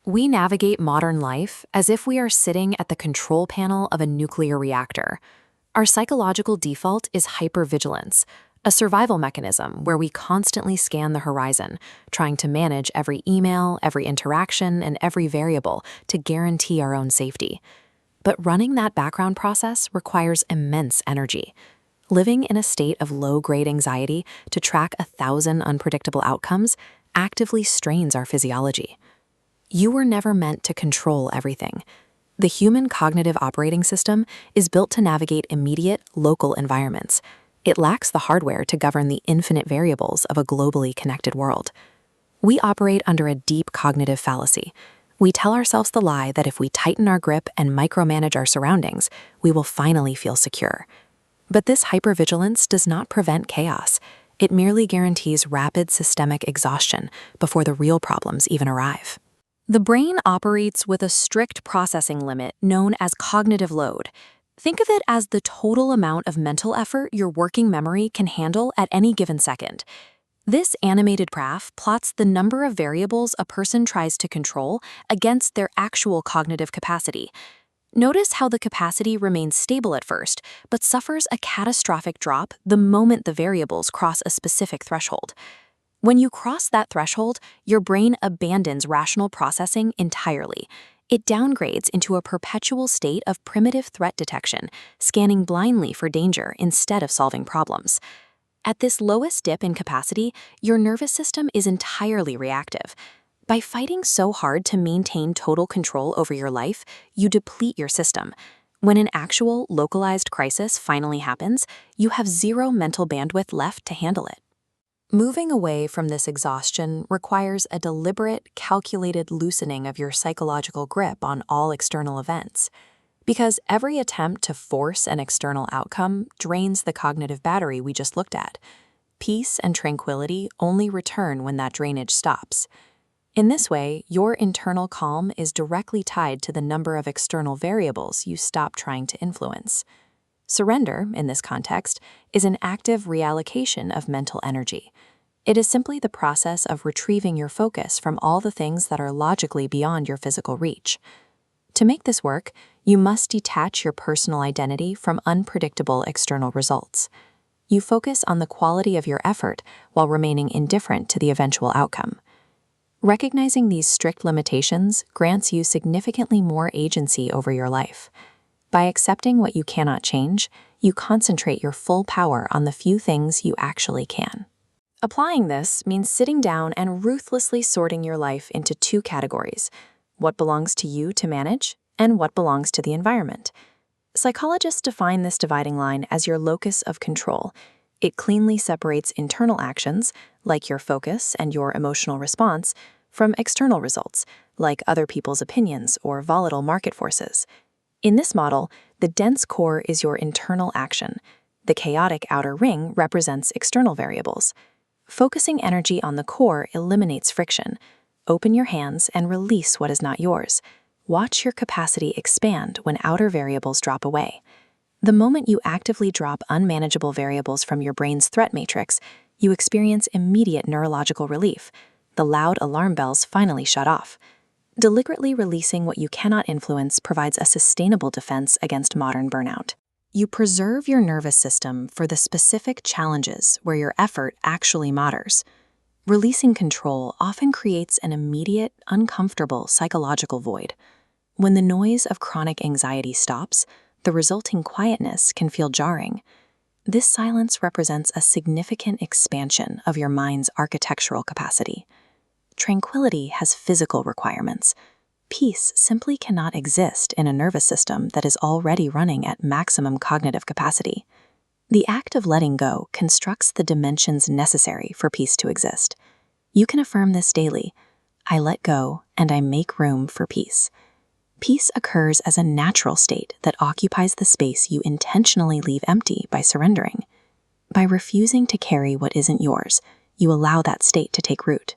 We navigate modern life as if we are sitting at the control panel of a nuclear reactor. Our psychological default is hypervigilance, a survival mechanism where we constantly scan the horizon, trying to manage every email, every interaction, and every variable to guarantee our own safety. But running that background process requires immense energy. Living in a state of low-grade anxiety to track 1,000 unpredictable outcomes actively strains our physiology. You were never meant to control everything. The human cognitive operating system is built to navigate immediate, local environments. It lacks the hardware to govern the infinite variables of a globally connected world. We operate under a deep cognitive fallacy. We tell ourselves the lie that if we tighten our grip and micromanage our surroundings, we will finally feel secure. But this hypervigilance does not prevent chaos. It merely guarantees rapid systemic exhaustion before the real problems even arrive. The brain operates with a strict processing limit known as cognitive load. Think of it as the total amount of mental effort your working memory can handle at any given second. This animated graph plots the number of variables a person tries to control against their actual cognitive capacity. Notice how the capacity remains stable at first, but suffers a catastrophic drop the moment the variables cross a specific threshold. When you cross that threshold, your brain abandons rational processing entirely. It downgrades into a perpetual state of primitive threat detection, scanning blindly for danger instead of solving problems. At this lowest dip in capacity, your nervous system is entirely reactive. By fighting so hard to maintain total control over your life, you deplete your system. When an actual, localized crisis finally happens, you have zero mental bandwidth left to handle it. Moving away from this exhaustion requires a deliberate, calculated loosening of your psychological grip on all external events. Because every attempt to force an external outcome drains the cognitive battery we just looked at. Peace and tranquility only return when that drainage stops. In this way, your internal calm is directly tied to the number of external variables you stop trying to influence. Surrender, in this context, is an active reallocation of mental energy. It is simply the process of retrieving your focus from all the things that are logically beyond your physical reach. To make this work, you must detach your personal identity from unpredictable external results. You focus on the quality of your effort while remaining indifferent to the eventual outcome. Recognizing these strict limitations grants you significantly more agency over your life. By accepting what you cannot change, you concentrate your full power on the few things you actually can. Applying this means sitting down and ruthlessly sorting your life into two categories: what belongs to you to manage and what belongs to the environment. Psychologists define this dividing line as your locus of control. It cleanly separates internal actions, like your focus and your emotional response, from external results, like other people's opinions or volatile market forces. In this model, the dense core is your internal action. The chaotic outer ring represents external variables. Focusing energy on the core eliminates friction. Open your hands and release what is not yours. Watch your capacity expand when outer variables drop away. The moment you actively drop unmanageable variables from your brain's threat matrix, you experience immediate neurological relief. The loud alarm bells finally shut off. Deliberately releasing what you cannot influence provides a sustainable defense against modern burnout. You preserve your nervous system for the specific challenges where your effort actually matters. Releasing control often creates an immediate, uncomfortable psychological void. When the noise of chronic anxiety stops, the resulting quietness can feel jarring. This silence represents a significant expansion of your mind's architectural capacity. Tranquility has physical requirements. Peace simply cannot exist in a nervous system that is already running at maximum cognitive capacity. The act of letting go constructs the dimensions necessary for peace to exist. You can affirm this daily: I let go and I make room for peace. Peace occurs as a natural state that occupies the space you intentionally leave empty by surrendering. By refusing to carry what isn't yours, you allow that state to take root.